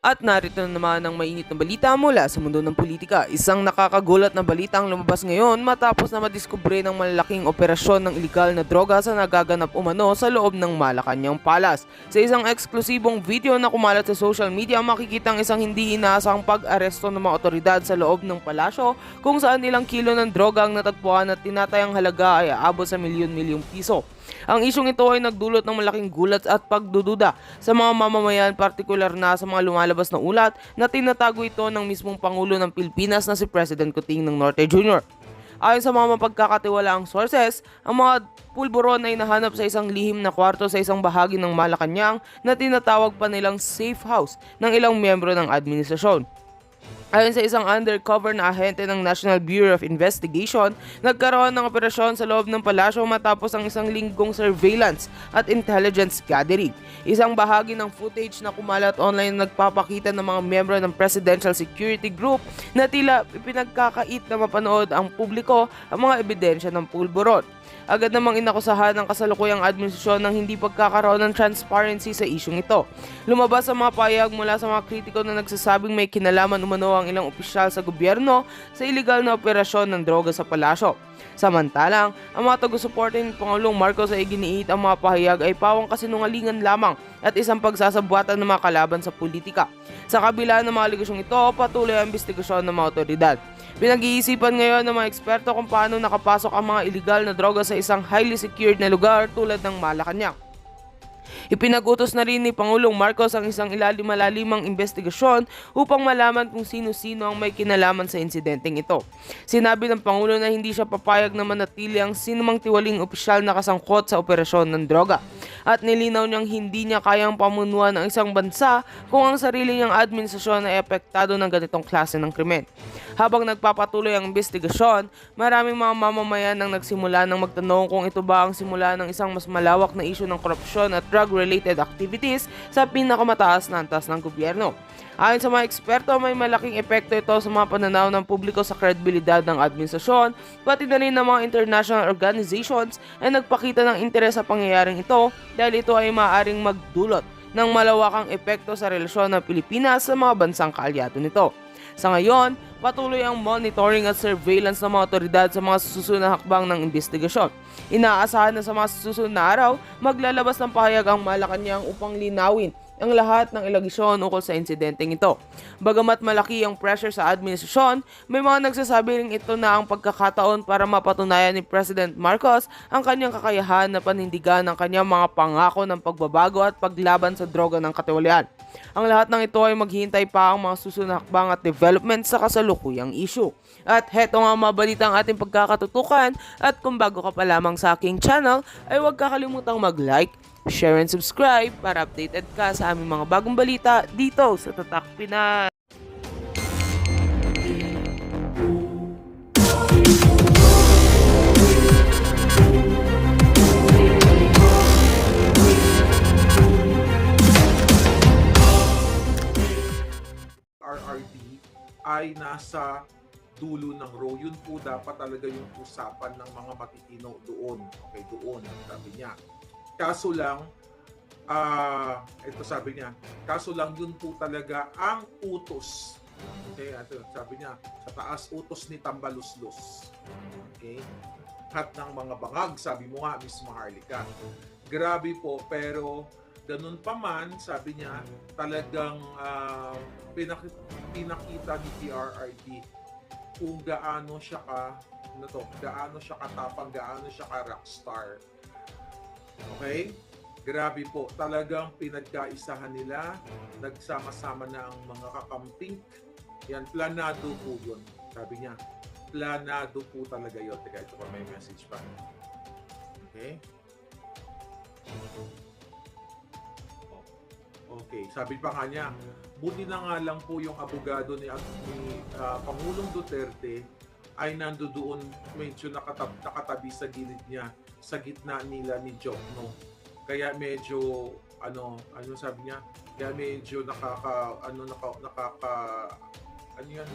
At narito na naman ang mainit na balita mula sa mundo ng politika. Isang nakakagulat na balita ang lumabas ngayon matapos na madiskubre ng malalaking operasyon ng ilegal na droga sa nagaganap umano sa loob ng Malacanang Palace. Sa isang eksklusibong video na kumalat sa social media, makikita ang isang hindi inaasahang pag-aresto ng mga otoridad sa loob ng palasyo kung saan ilang kilo ng droga ang natagpuan at tinatayang halaga ay aabot sa milyon-milyong piso. Ang isyong ito ay nagdulot ng malaking gulat at pagdududa sa mga mamamayan, partikular na sa mga lumalabas na ulat na tinatago ito ng mismong Pangulo ng Pilipinas na si President Kuting ng Norte Jr. Ayon sa mga mapagkakatiwalaang sources, ang mga pulburon ay nahanap sa isang lihim na kwarto sa isang bahagi ng Malacanang na tinatawag pa nilang safe house ng ilang miyembro ng administrasyon. Ayon sa isang undercover na ahente ng National Bureau of Investigation, nagkaroon ng operasyon sa loob ng palasyo matapos ang isang linggong surveillance at intelligence gathering. Isang bahagi ng footage na kumalat online na nagpapakita ng mga miyembro ng Presidential Security Group na tila ipinagkakait na mapanood ang publiko ang mga ebidensya ng pulburon. Agad namang inakusahan ng kasalukuyang administrasyon ng hindi pagkakaroon ng transparency sa isyong ito. Lumabas ang mga payag mula sa mga kritiko na nagsasabing may kinalaman umano ang ilang opisyal sa gobyerno sa iligal na operasyon ng droga sa palasyo. Samantalang, ang mga taga-suporta ni Pangulong Marcos ay giniit ang mga pahayag ay pawang kasinungalingan lamang at isang pagsasabuatan ng mga kalaban sa politika. Sa kabila ng mga aligasyong ito, patuloy ang investigasyon ng mga otoridad. Pinag-iisipan ngayon ng mga eksperto kung paano nakapasok ang mga iligal na droga sa isang highly secured na lugar tulad ng Malacanang. Ipinag-utos na rin ni Pangulong Marcos ang isang ilalim-malalimang investigasyon upang malaman kung sino-sino ang may kinalaman sa insidenteng ito. Sinabi ng Pangulo na hindi siya papayag na manatili ang sinumang tiwaling opisyal na kasangkot sa operasyon ng droga. At nilinaw niyang hindi niya kayang pamunuan ng isang bansa kung ang sarili niyang administrasyon ay apektado ng ganitong klase ng krimen. Habang nagpapatuloy ang investigasyon, maraming mga mamamayan ang nagsimula ng magtanong kung ito ba ang simula ng isang mas malawak na isyu ng korupsyon at drug-related activities sa pinakamataas na antas ng gobyerno. Ayon sa mga eksperto, may malaking epekto ito sa mga pananaw ng publiko sa kredibilidad ng administrasyon, pati na rin ng mga international organizations ay nagpakita ng interes sa pangyayaring ito dahil ito ay maaaring magdulot ng malawakang epekto sa relasyon ng Pilipinas sa mga bansang kaalyado nito. Sa ngayon, patuloy ang monitoring at surveillance ng mga otoridad sa mga susunod na hakbang ng investigasyon. Inaasahan na sa mga susunod na araw, maglalabas ng pahayag ang Malacanang upang linawin ang lahat ng alegasyon ukol sa insidenteng ito. Bagamat malaki ang pressure sa administrasyon, may mga nagsasabi ring ito na ang pagkakataon para mapatunayan ni President Marcos ang kanyang kakayahan na panindigan ang kanyang mga pangako ng pagbabago at paglaban sa droga ng katiwalian. Ang lahat ng ito ay maghihintay pa ang mga susunod na hakbang at development sa kasalukuyang issue. At heto nga mga balita ang ating pagkakatutukan, at kung bago ka pa lamang sa aking channel ay huwag kakalimutang mag-like, share and subscribe para updated ka sa aming mga bagong balita dito sa Tatak Pinas. RRT ay nasa dulo ng row. Yun po dapat talaga yung usapan ng mga matitino doon. Okay, doon, sabi niya. Kaso lang, ito sabi niya, kaso lang yun po talaga ang utos. Okay, ito, sabi niya, sa taas utos ni Tambaluslos. Okay, hat ng mga bangag, sabi mo nga, Miss Maharlika. Grabe po, pero ganun pa man, sabi niya, talagang pinakita ni PRRD kung gaano siya gaano siya katapang, gaano siya ka rockstar. Okay? Grabe po, talagang pinagkaisahan nila, nagsama-sama na ang mga kakamping. Yan, planado po yun. Sabi niya, planado po talaga yun. Teka, ito pa may message pa. Okay? Okay, sabi pa nga niya, buti na nga lang po yung abogado ni Pangulong Duterte ay nandoon medyo nakatabi sa gilid niya, sa gitna nila ni Jokno. Kaya medyo sabi niya, kaya medyo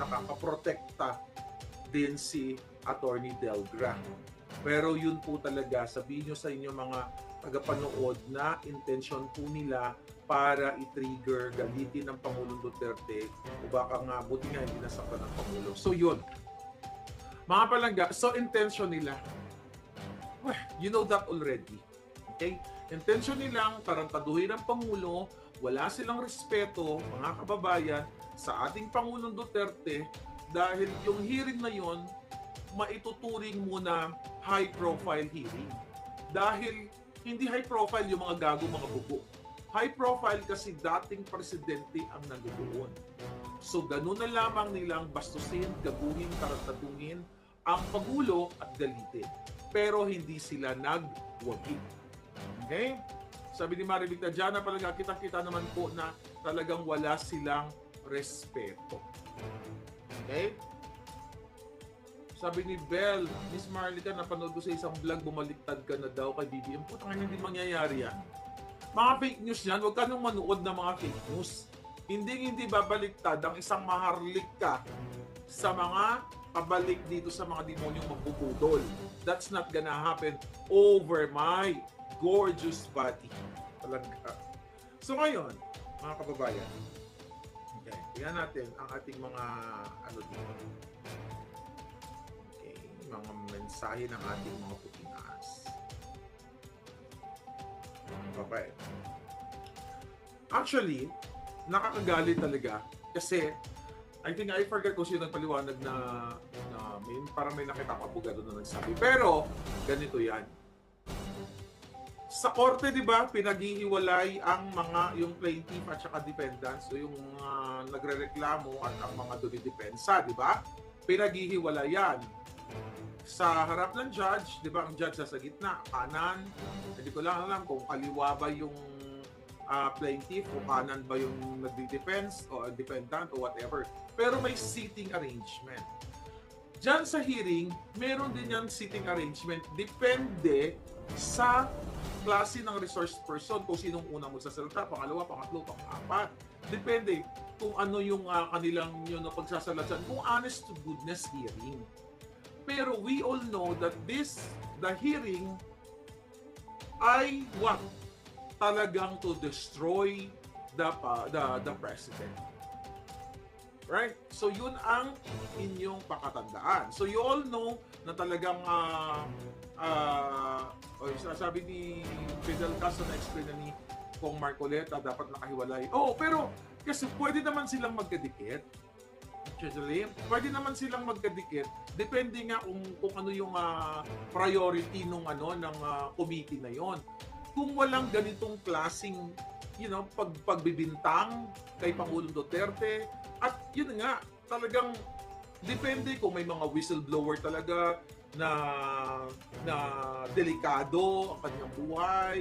nakakaprotekta din si Attorney Delgra. Pero yun po talaga, sabihin nyo sa inyo mga tagapanood na intention po nila para i-trigger, galitin ng Pangulong Duterte o baka nga, buti nga hindi nasaktan ng Pangulo. So yun, mga palangga, so intention nila, well, you know that already. Okay? Intention nilang tarantaduhin ang Pangulo, wala silang respeto, mga kababayan, sa ating Pangulong Duterte dahil yung hearing na yon maituturing muna high-profile hearing. Dahil hindi high-profile yung mga gago, mga bubo. High-profile kasi dating presidente ang nandoon. So ganun na lamang nilang bastusin, gaguhin, tarantaduhin ang Pangulo at galitin. Pero hindi sila nagwagi. Okay? Sabi ni Maribig Tadjana, talaga kita-kita naman po na talagang wala silang respeto. Okay? Sabi ni Bell, Miss Marlica, napanood ko sa isang vlog, bumaliktad ka na daw kay BBM. Putang ina, hindi mangyayari yan. Mga fake news yan, huwag ka nang manood ng mga fake news. Hindi babaliktad ang isang maharlik ka sa mga pabalik dito sa mga demonyong magbubudol. That's not gonna happen over my gorgeous body. Talaga. So ngayon, mga kababayan, okay, tingnan natin ang ating mga ano dito. Okay, mga mensahe ng ating mga puting ahas. Okay. Actually, nakakagalit talaga kasi I think I forget kung sino nagpaliwanag na parang may nakita ko abogado na nagsabi. Pero, ganito yan. Sa korte, di ba, pinaghihiwalay ang yung plaintiff at saka defendants, so yung nagrereklamo at ang mga dumidepensa, di ba? Pinaghihiwalay yan. Sa harap ng judge, di ba, ang judge sa gitna, kanan, hindi ko lang alam kung kaliwa ba yung plaintiff o kanan ba yung nagdi-defense o defendant o whatever. Pero may seating arrangement. Diyan sa hearing, meron din yan seating arrangement. Depende sa klase ng resource person, kung sinong unang magsasalita, pangalawa, pangatlo, pang-apat. Depende kung ano yung kanilang yun na pagsasalatan, kung honest to goodness hearing. Pero we all know that the hearing ay what? Talagang to destroy the president. Right? So yun ang inyong pakatandaan. So you all know na talagang sabi ni Fidel Castro na explain na ni Kong Marcoleta dapat nakahiwalay. Oh, pero kasi pwede naman silang magkadikit. Actually, pwede naman silang magkadikit. Depende nga kung ano yung priority ng committee na yon. Kung walang ganitong klaseng pagbibintang kay Pangulong Duterte, at yun nga, talagang depende kung may mga whistleblower talaga na delikado ang kanyang buhay,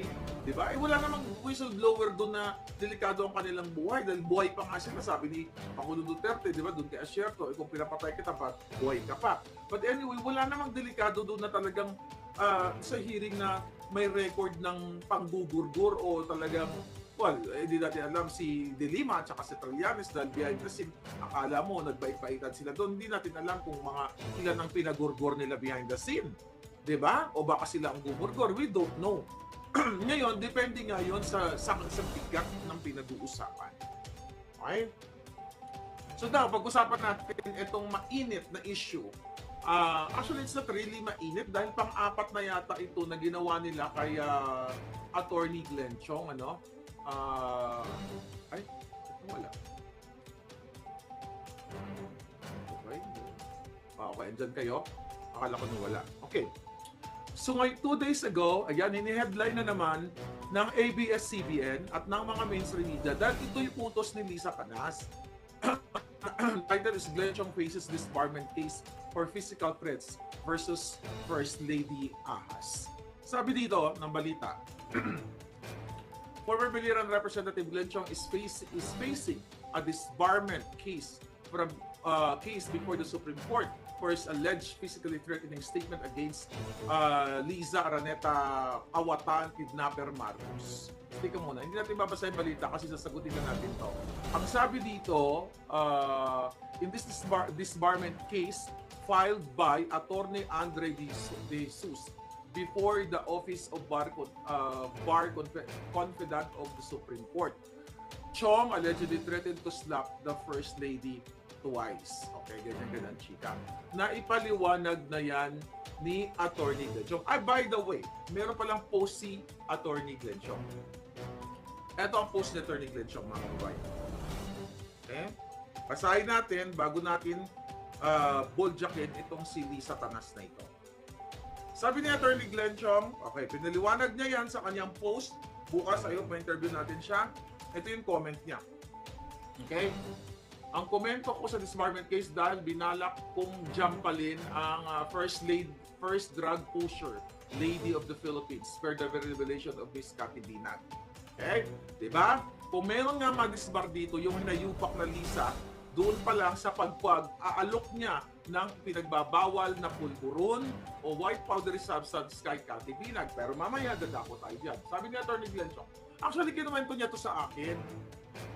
di ba? Wala namang whistleblower doon na delikado ang kanilang buhay dahil buhay pa nga sila, sabi ni Pangulong Duterte, di ba? Doon kay Asierto, kung pinapatay kita pa, buhay ka pa. But anyway, wala namang delikado doon na talagang sa hearing na may record ng panggugurgur o talagang hindi natin alam si De Lima at saka si Trillanes dahil behind the scene, akala mo nagbait-baitan sila doon. Hindi natin alam kung ilan ang pinagurgur nila behind the scene. Diba? O baka sila ang gumurgur. We don't know. Ngayon, depende nga yun sa bigat ng pinag-uusapan. Okay? So now, pag-usapan natin itong mainit na issue. Actually, it's not really mainit dahil pang-apat na yata ito na ginawa nila kay Attorney Glenn Chong, wala. Okay, andyan kayo. Akala ko na wala. Okay. So ngayon, 2 days ago, ayan, ini-headline na naman ng ABS-CBN at ng mga mainstream media dahil ito yung utos ni Lisa Canas. Title is Glenn Chong faces disbarment case for physical threats versus First Lady Ahas. Sabi dito ng balita, former Biliran Representative Glenn Chong is facing a disbarment case from case before the Supreme Court for his alleged physically threatening statement against Liza Araneta Awatan kidnapper Marcos. Tika muna, hindi natin babasa yung balita kasi sasagutin na natin to. Ang sabi dito, in this disbarment case filed by Attorney Andre De Jesus, before the office of confidant of the Supreme Court. Chong allegedly threatened to slap the First Lady twice. Okay, ganyan-ganyan, chika. Naipaliwanag na yan ni Attorney Glenn Chong. By the way, meron palang post si Attorney Glenn Chong. Ito ang post ni Attorney Glenn Chong, mga kababayan. Okay? Basahin natin bago natin boljakin itong si Lisa Tanas na ito. Sabi ni Attorney Glenn Chong, okay, pinaliwanag niya yan sa kanyang post. Bukas, ayun, ma-interview natin siya. Ito yung comment niya. Okay? Ang komento ko sa disbarment case dahil binalak kong jampalin ang first drug pusher, lady of the Philippines, per the revelation of Miss Cathy Binag. Okay? Diba? Kung meron nga madisbar dito, yung hinayupak na Lisa, doon pa lang sa aalok niya ng pinagbabawal na pulburon o white powdery substance kay Cathy Binag. Pero mamaya dadako tayo dyan. Sabi ni Atty. Glenn Chong, actually kinuwento niya to sa akin.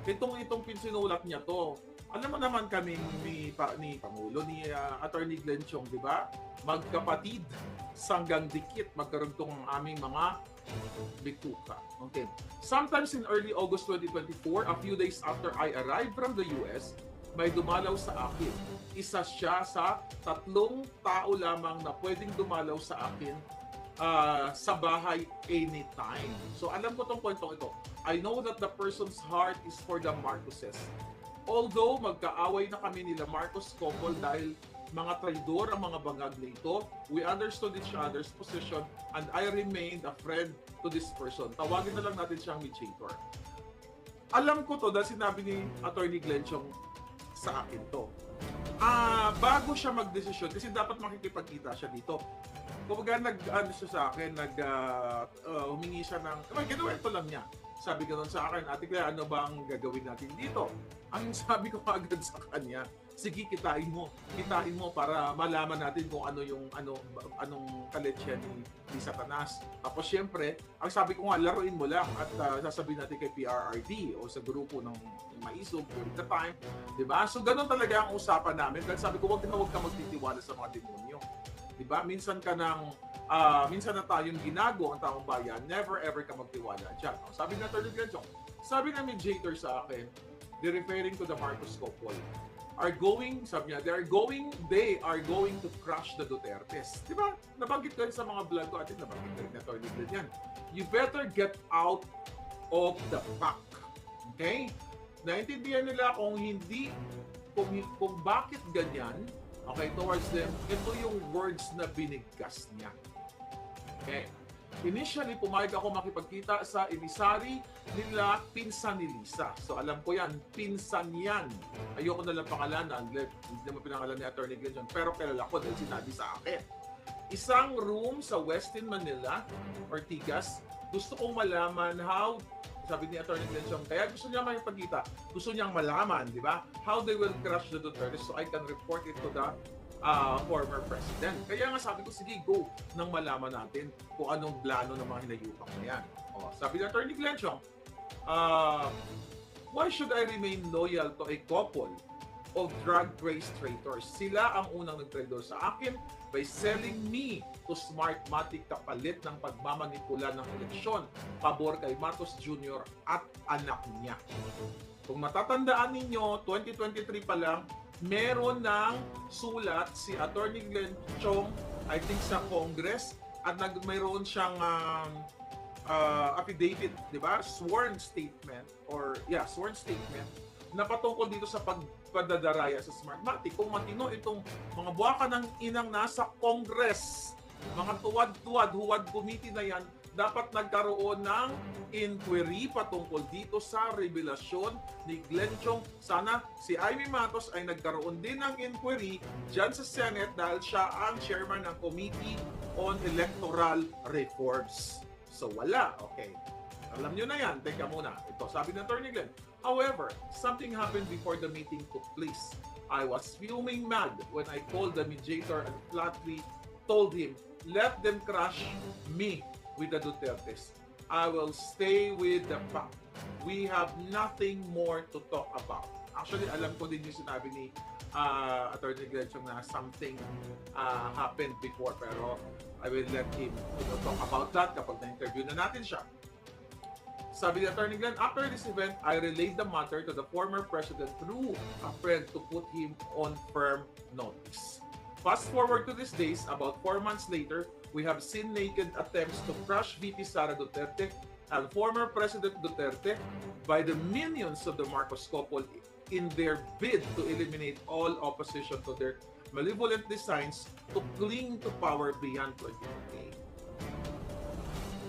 Itong pinsinulat niya to. Alam mo naman kami ni Pangulo, ni Atty. Glenn Chong, di ba? Magkapatid, sanggang dikit, magkaroon tong aming mga bituka. Okay. Sometimes in early August 2024, a few days after I arrived from the US, may dumalaw sa akin. Isa siya sa 3 tao lamang na pwedeng dumalaw sa akin sa bahay anytime. So alam ko tong kwentong ito. I know that the person's heart is for the Marcoses. Although magkaaway na kami nila Marcos couple dahil mga traidor ang mga bangag nito, we understood each other's position and I remained a friend to this person. Tawagin na lang natin siyang mediator. Alam ko to dahil sinabi ni Atty. Glenn Chong sa akin to. Bago siya magdesisyon, kasi dapat makikipagkita siya dito. Kumbaga siya sa akin, humingi siya ng, kinuwento lang niya. Sabi ganoon sa akin, Ate Claire, ano ba ang gagawin natin dito? Ang sabi ko agad sa kanya, sige, kitain mo para malaman natin kung anong kaletsya ni Satanas. Tapos syempre, ang sabi ko nga, laruin mo lang at sasabihin natin kay PRRD o sa grupo ng Maisog during the time, di ba? So ganoon talaga ang usapan namin. Dahil sabi ko, wag ka magtitiwala sa mga demonyo. Di ba? Minsan na tayong ginago ang taong bayan, never ever ka magtiwala dyan. Sabi na Atty. Glenn Chong, sabi na mediator sa akin, they're referring to the Marcos couple, they are going to crush the Dutertes. Di ba? Nabanggit ko sa mga vlog ko, atin nabanggit ko rin na Atty. Glenn yan. You better get out of the pack. Okay? Naintindihan nila kung bakit ganyan, okay, towards them, ito yung words na binigkas niya. Okay. Initially, pumayag ako makipagkita sa emisary nila, pinsan ni Lisa. So, alam ko yan, pinsan yan. Ayoko na lang pangalanan, hindi naman pinangalan ni Atty. Glenn Chong, pero kilala ko dahil sinabi sa akin. Isang room sa Westin Manila, Ortigas, gusto kong malaman how, sabi ni Atty. Glenn Chong, kaya gusto niya makipagkita, gusto niyang malaman, di ba? How they will crush the Duterte so I can report it to the former president. Kaya nga sabi ko, sige, go nang malaman natin kung anong plano ng mga hinayupak na yan. Sabi ni Atty. Glenn Chong, why should I remain loyal to a couple of drug-crazed traitors? Sila ang unang nagtraidor sa akin by selling me to Smartmatic kapalit ng pagmamanipula ng eleksyon pabor kay Marcos Jr. at anak niya. Kung matatandaan ninyo, 2023 pa lang, meron ng sulat si Atty. Glenn Chong, I think sa Congress, at mayroon siyang affidavit, di ba? Sworn statement na patungkol dito sa pagdadaraya sa Smartmatic. Kung matino itong mga buwaka ng inang nasa Congress, mga tuwad-tuwad, huwad committee na yan, dapat nagkaroon ng inquiry patungkol dito sa revelasyon ni Glenn Chong. Sana si Amy Matos ay nagkaroon din ng inquiry dyan sa Senate dahil siya ang chairman ng Committee on Electoral Reforms. So wala, okay. Alam nyo na yan, teka muna. Ito, sabi ng Atty. Glenn. However, something happened before the meeting took place. I was fuming mad when I called the mediator and flatly told him, let them crush me with the Dutertes. I will stay with the pack. We have nothing more to talk about. Actually, alam ko din yung sinabi ni Attorney Glenn Chong na something happened before, pero I will let him talk about that kapag na-interview na natin siya. Sabi ni Attorney Glenn, after this event, I relayed the matter to the former president through a friend to put him on firm notice. Fast forward to these days, about 4 months later, we have seen naked attempts to crush VP Sara Duterte and former President Duterte by the minions of the Marcos couple in their bid to eliminate all opposition to their malevolent designs to cling to power beyond 2028.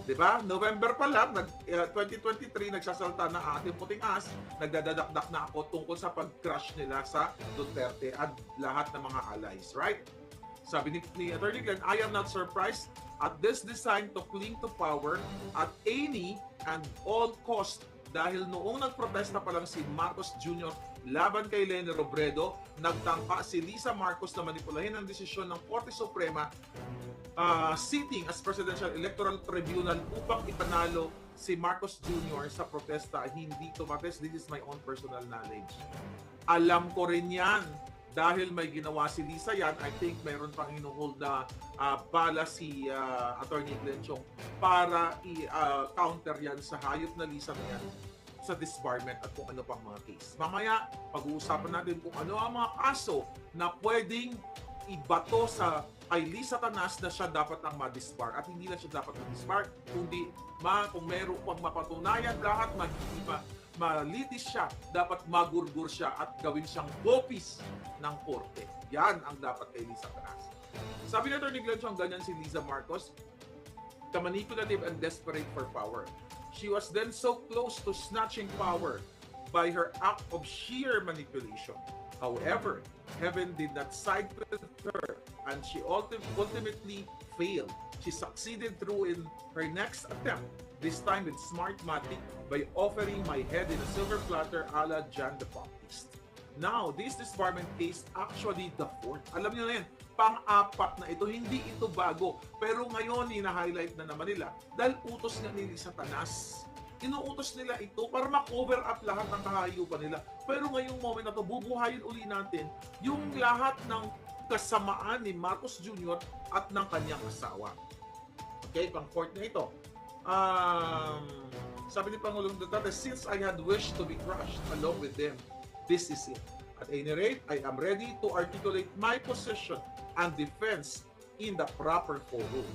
Diba? November pa lang, 2023, nagsasalta na ating puting as, nagdadadakdak na ako tungkol sa pag-crush nila sa Duterte at lahat ng mga allies, right? Sabi ni Attorney Glenn, I am not surprised at this design to cling to power at any and all cost dahil noong nagprotesta pa lang si Marcos Jr. laban kay Leni Robredo, nagtangka si Lisa Marcos na manipulahin ang desisyon ng Korte Suprema sitting as Presidential Electoral Tribunal upang ipanalo si Marcos Jr. sa protesta. Hindi tumates. This is my own personal knowledge. Alam ko rin yan. Dahil may ginawa si Lisa yan, I think mayroon pang inuhold na bala si Attorney Glenn Chong para i-counter yan sa hayop na Lisa na yan sa disbarment at kung ano pang mga case. Mamaya, pag-uusapan natin kung ano ang mga kaso na pwedeng ibato sa kay Lisa Tanas na siya dapat ang ma-disbar at hindi na siya dapat ma-disbar kundi kung meron pang mapatunayan lahat malitis siya, dapat magurgur siya at gawin siyang bopis ng korte. Yan ang dapat kay Lisa Tanas. Sabi ni Attorney Glenn Chong, ganyan si Lisa Marcos, the manipulative and desperate for power. She was then so close to snatching power by her act of sheer manipulation. However, heaven did not side with her and she ultimately failed. She succeeded through in her next attempt, this time with Smartmatic, by offering my head in a silver platter a la John the Baptist. Now, this disbarment case actually the fourth. Alam niyo na yan, pang-apat na ito, hindi ito bago. Pero ngayon, hina-highlight na naman nila dahil utos nga ni Lisa Tanas. Inuutos nila ito para ma-cover up lahat ng kahayupan nila. Pero ngayong moment na to, bubuhayin uli natin yung lahat ng kasamaan ni Marcos Jr. at ng kanyang asawa. Okay, pang-fourth na ito. Sabi ni Pangulong Duterte, since I had wished to be crushed along with them, this is it. At any rate, I am ready to articulate my position and defense in the proper forum.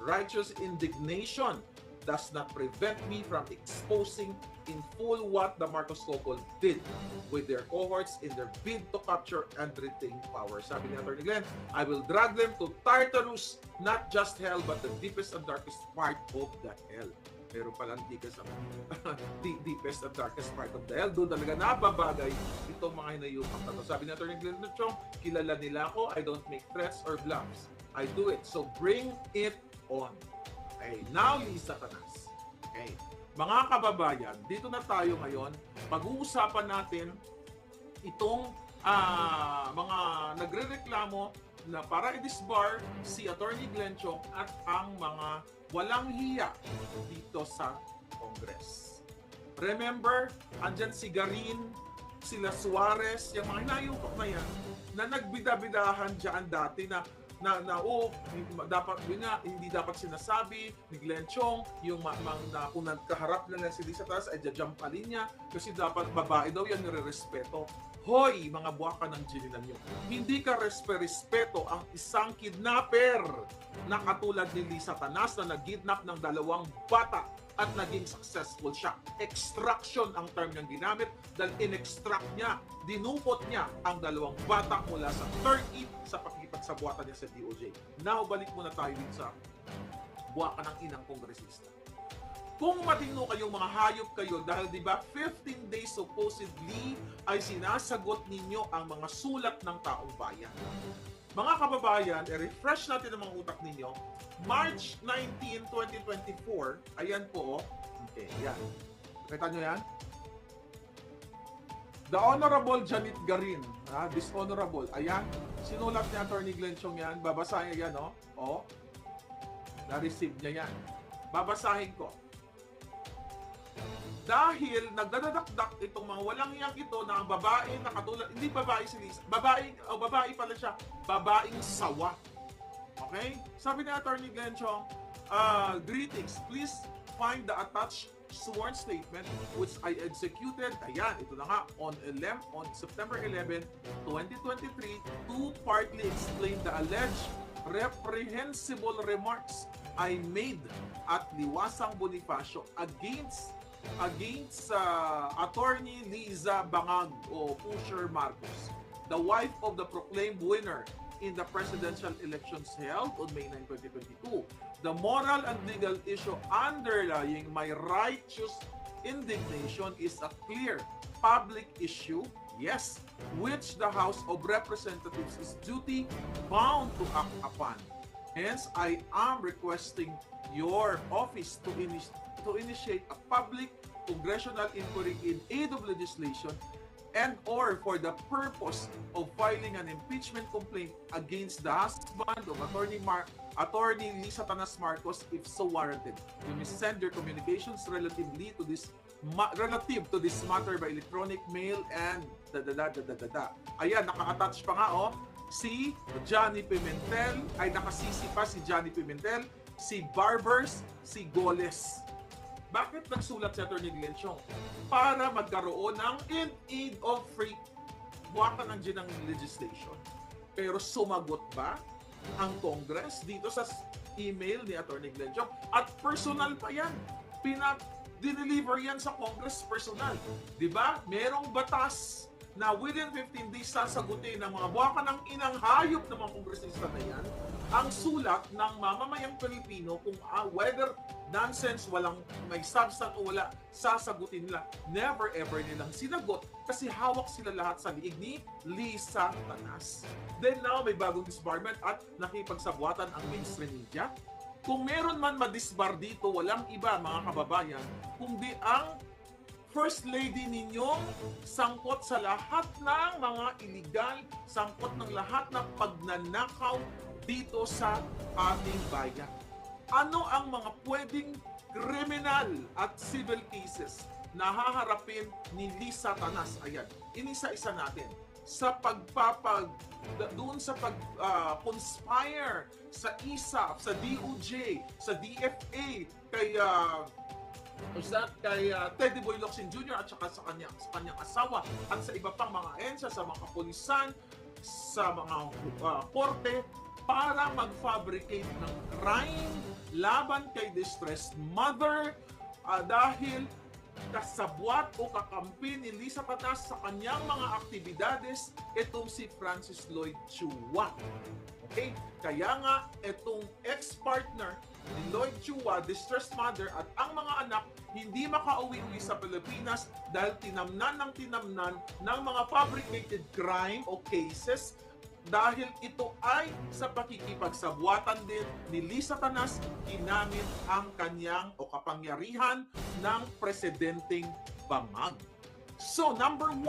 Righteous indignation does not prevent me from exposing in full what the Marcos couple did with their cohorts in their bid to capture and retain power. Sabi ni Attorney Glenn, I will drag them to Tartarus, not just hell, but the deepest and darkest part of the hell. Meron palang deepest and darkest part of the hell. Doon talaga napabagay itong mga hinayupang tato. Sabi ni Attorney Glenn Chong, kilala nila ako, I don't make threats or bluffs. I do it. So bring it on. Okay, now Lisa Tanas. Okay. Mga kababayan, dito na tayo ngayon. Pag-uusapan natin itong mga nagrereklamo na para i-disbar si Attorney Glenn Chong at ang mga walang hiya dito sa Congress. Remember, andyan si Garin, sila Suarez, yung mga hinayupok na yan, na nagbida-bidahan dyan dati na dapat hindi dapat sinasabi ni Glenn Chong yung na kung nagkaharap na si Lisa Tanas ay jajampalin niya kasi dapat babae daw yan nire-respeto. Hoy, mga buwaka ng ginilan nyo. Hindi ka respeto ang isang kidnapper na katulad ni Lisa Tanas na nag-kidnap ng 2 bata at naging successful siya. Extraction ang term niyang ginamit dahil in-extract niya, dinupot niya ang 2 bata mula sa Turkey sa pakikipagsabuatan niya sa DOJ. Now, balik muna tayo din sa buwaka ng inang kongresista. Kung matino kayong mga hayop kayo dahil di ba 15 days supposedly ay sinasagot ninyo ang mga sulat ng taong bayan. Mga kababayan, i-refresh natin ang mga utak ninyo. March 19, 2024, ayan po. Okay, yan. Nakita nyo yan? The Honorable Janet Garin, dishonorable, ayan. Sinulat ni Attorney Glenn Chong yan. Babasahin yan, no? O. Na-receive niya yan. Babasahin ko. dahil nagdadakdak itong mga walang iyang ito na ang babae na katulad, hindi babae si Lisa, babae pala siya, babaeng sawa. Okay? Sabi ni Attorney Glenn Chong, greetings, please find the attached sworn statement which I executed, ayan, ito na nga, on September 11, 2023 to partly explain the alleged reprehensible remarks I made at Liwasang Bonifacio against Attorney Liza Bangag o Pusher Marcos, the wife of the proclaimed winner in the presidential elections held on May 9, 2022. The moral and legal issue underlying my righteous indignation is a clear public issue, yes, which the House of Representatives is duty bound to act upon. Hence, I am requesting your office to initiate a public congressional inquiry in aid of legislation and or for the purpose of filing an impeachment complaint against the husband of Attorney Lisa Tanas Marcos if so warranted. You may send your communications relative to this matter by electronic mail and Ayan, naka-attach pa nga si Johnny Pimentel, ay nakasisi pa si Johnny Pimentel, si Barbers, si Goles. Bakit nagsulat si Atty. Glenn Chong? Para magkaroon ng in aid of free buwaka ng ginang legislation. Pero sumagot ba ang Congress dito sa email ni Atty. Glenn Chong? At personal pa yan. Dineliver yan sa Congress personal. Diba? Merong batas na within 15 days sasagutin ng mga buwaka ng inang hayop ng mga kongresista na yan ang sulat ng mamamayang Pilipino kung whether nonsense, walang may substance o wala, sasagutin nila. Never ever nilang sinagot kasi hawak sila lahat sa liig ni Lisa Tanas. Then now, may bagong disbarment at nakipagsabwatan ang mainstream media. Kung meron man madisbar dito, walang iba mga kababayan, kundi ang First Lady ninyong sangkot sa lahat ng mga illegal, sangkot ng lahat ng pagnanakaw dito sa ating bayan. Ano ang mga pwedeng criminal at civil cases na haharapin ni Lisa Tanas? Ayan, inisa-isa natin. Sa doon sa conspire sa ISAF, sa DOJ, sa DFA, kay Teddy Boy Locsin Jr. at saka sa kanyang asawa at sa iba pang mga ahensya, sa mga kapulisan, sa mga korte, para mag-fabricate ng crime laban kay distressed mother dahil kasabwat o kakampi ni Lisa Tanas sa kanyang mga aktibidades itong si Francis Lloyd Chua. Okay? Kaya nga itong ex-partner ni Lloyd Chua, distressed mother at ang mga anak hindi makauwi-uwi sa Pilipinas dahil tinamnan ng mga fabricated crime o cases dahil ito ay sa pakikipagsabwatan din ni Lisa Tanas ginamit ang kanyang o kapangyarihan ng presidenteng Bangag. So, number 1,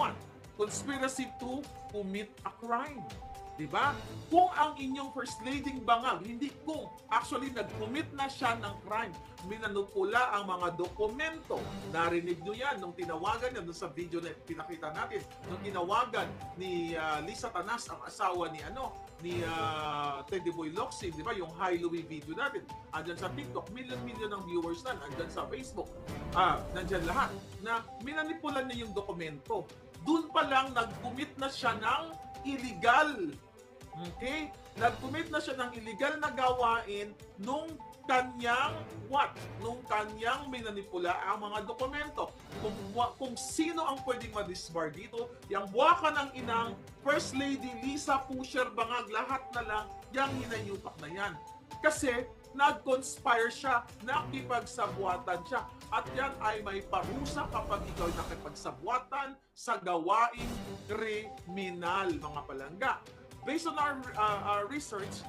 conspiracy to commit a crime. Diba? Kung ang inyong First Lady Bangag, hindi kung actually nag-commit na siya ng crime, minanupula ang mga dokumento. Narinig nyo yan nung tinawagan niya nung sa video na pinakita natin, nung tinawagan ni Lisa Tanas, ang asawa ni Teddy Boy Locsin, di ba? Yung Hi Louie video natin. Andyan sa TikTok, million ng viewers na. Andyan sa Facebook. Nandyan lahat. Na minanipulan niya yung dokumento. Doon pa lang nag-commit na siya ng illegal. Okay? Nag-commit na siya ng illegal na gawain nung kanyang Nung kanyang minanipula ang mga dokumento. Kung sino ang pwedeng madisbar dito, yung buwaka ng inang First Lady Lisa Pusher Bangag, lahat na lang yung hinayupak na yan. Kasi nag-conspire siya, nakipagsabwatan siya. At yan ay may parusa kapag ikaw nakipagsabwatan sa gawaing kriminal, mga palangga. Based on our research,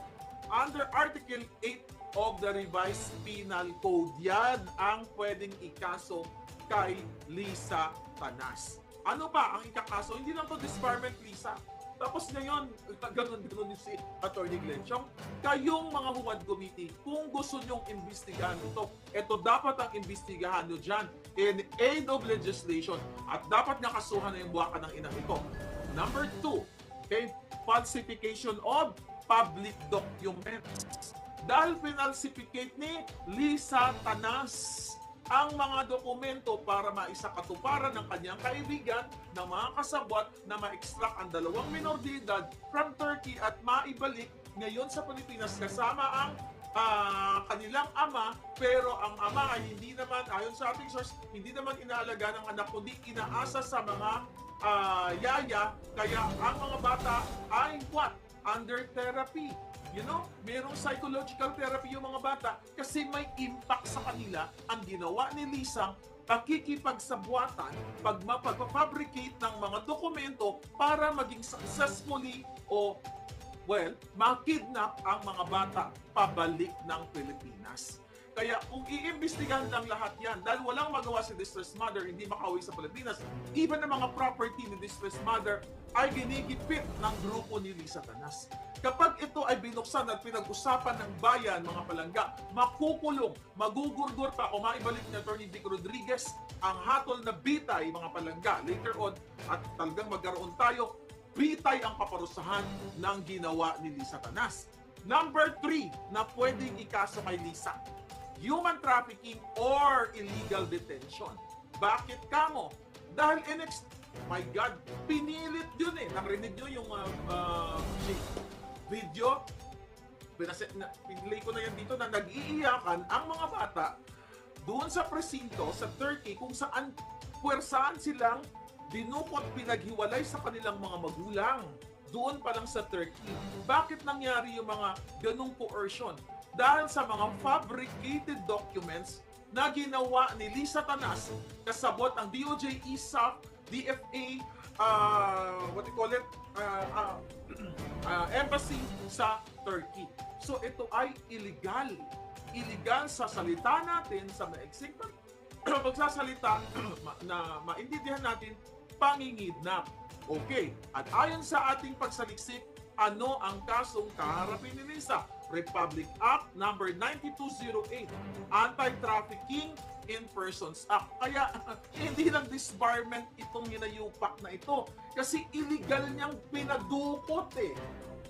under Article 8 of the Revised Penal Code, yan ang pwedeng ikaso kay Lisa Tanas. Ano ba ang ikakaso? Hindi lang to disbarment, Lisa. Tapos ngayon, ganun yung si Atty. Glenn Chong. Kayong mga Huwad Committee, kung gusto nyong imbestigahan ito dapat ang imbestigahan nyo dyan in aid of legislation at dapat nakasuhan na yung buwaka ng inang ito. Number 2, okay, falsification of public documents. Dahil pinalsificate ni Lisa Tanas ang mga dokumento para maisakatuparan ng kanyang kaibigan ng mga kasabwat na ma-extract ang 2 minor de edad from Turkey at maibalik ngayon sa Pilipinas kasama ang kanilang ama, pero ang ama ay hindi naman, ayon sa ating source, hindi naman inaalaga ng anak kundi inaasa sa mga yaya, kaya ang mga bata ay what? Under therapy. You know, merong psychological therapy yung mga bata kasi may impact sa kanila ang ginawa ni Lisang pakikipagsabwatan pagpapabricate ng mga dokumento para maging successfully o makidnap ang mga bata pabalik ng Pilipinas. Kaya kung iimbestigahan lang lahat yan, dahil walang magawa si distressed mother, hindi makauwi sa Pilipinas, even ang mga property ni distressed mother ay ginigipit ng grupo ni Lisa Tanas. Kapag ito ay binuksan at pinag-usapan ng bayan, mga palangga, makukulong, magugurgur pa o maibalik ni Atty. Vic Rodriguez ang hatol na bitay, mga palangga, later on, at talagang magkaroon tayo, bitay ang kaparusahan ng ginawa ni Lisa Tanas. Number 3 na pwedeng ikaso kay Lisa, human trafficking or illegal detention. Bakit kamo? Dahil my God, pinilit yun eh. Narinig nyo yung video? Pinilay ko na yan dito na nag-iiyakan ang mga bata doon sa presinto sa Turkey kung saan puwersaan silang dinukot, pinaghiwalay sa kanilang mga magulang. Doon pa lang sa Turkey. Bakit nangyari yung mga ganung coercion? Dahil sa mga fabricated documents na ginawa ni Lisa Tanas kasabot ang DOJ, ISAF, DFA, embassy sa Turkey. So ito ay illegal. Illegal sa salita natin, sa maiksing pagsasalita na maintindihan natin, pangingidnap. Okay, at ayon sa ating pagsaliksik, ano ang kasong kaharapin ni Lisa? Republic Act number 9208, Anti-Trafficking in Persons Act. Kaya hindi lang disbarment itong hinayupak na ito kasi illegal niyang pinadukot eh.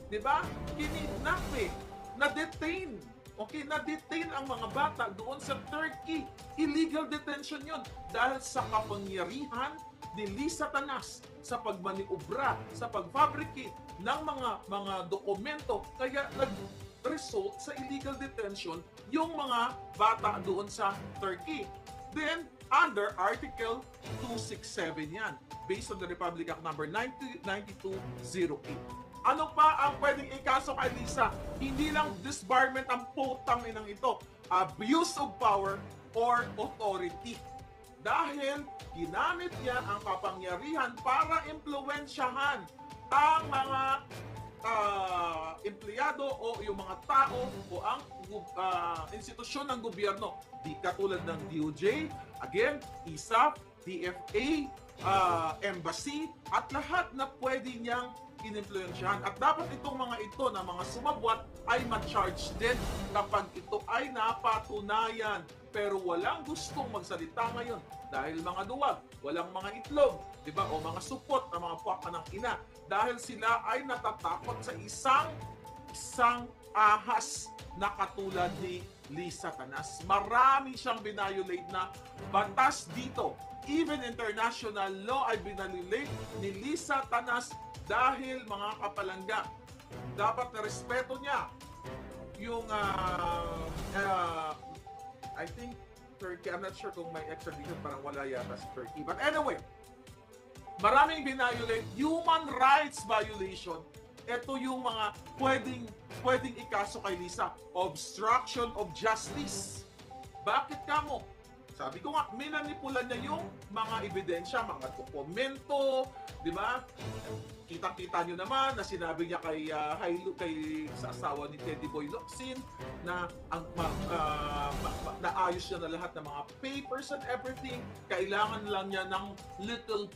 'Di ba? Kinidnap eh. Na-detain. Okay, na-detain ang mga bata doon sa Turkey. Illegal detention 'yon dahil sa kapangyarihan ni Lisa Tanas sa pagmaniobra, sa pagfabricate ng mga dokumento, kaya nag-result sa illegal detention yung mga bata doon sa Turkey. Then, under Article 267 yan, based on the Republic Act number 9208. Ano pa ang pwedeng ikaso kay Lisa? Hindi lang disbarment ang putang inang ito, abuse of power or authority. Dahil ginamit niya ang kapangyarihan para impluwensyahan ang mga empleyado o yung mga tao o ang institusyon ng gobyerno. Di katulad ng DOJ, again, ISAF, DFA, embassy, at lahat na pwede niyang inimpluwensyahan. At dapat itong mga ito na mga sumabwat ay ma-charge din kapag ito ay napatunayan. Pero walang gustong magsalita ngayon dahil mga duwag, walang mga itlog, di ba? O mga supot na mga puwaka ng ina. Dahil sila ay natatakot sa isang ahas na katulad ni Lisa Tanas. Marami siyang binayolate na batas dito. Even international law ay binalilate ni Lisa Tanas dahil mga kapalangga, dapat na respeto niya yung I think Turkey, I'm not sure kung may extradition, parang wala yata sa Turkey. But anyway, maraming binayolate, human rights violation. Ito yung mga pwedeng ikaso kay Lisa. Obstruction of justice. Bakit kamo? Sabi ko nga, minanipula niya yung mga ebidensya, mga dokumento, di ba? Kita-kita nyo naman na sinabi niya kay sa asawa ni Teddy Boy Locsin na naayos niya na lahat ng mga papers and everything. Kailangan lang niya ng little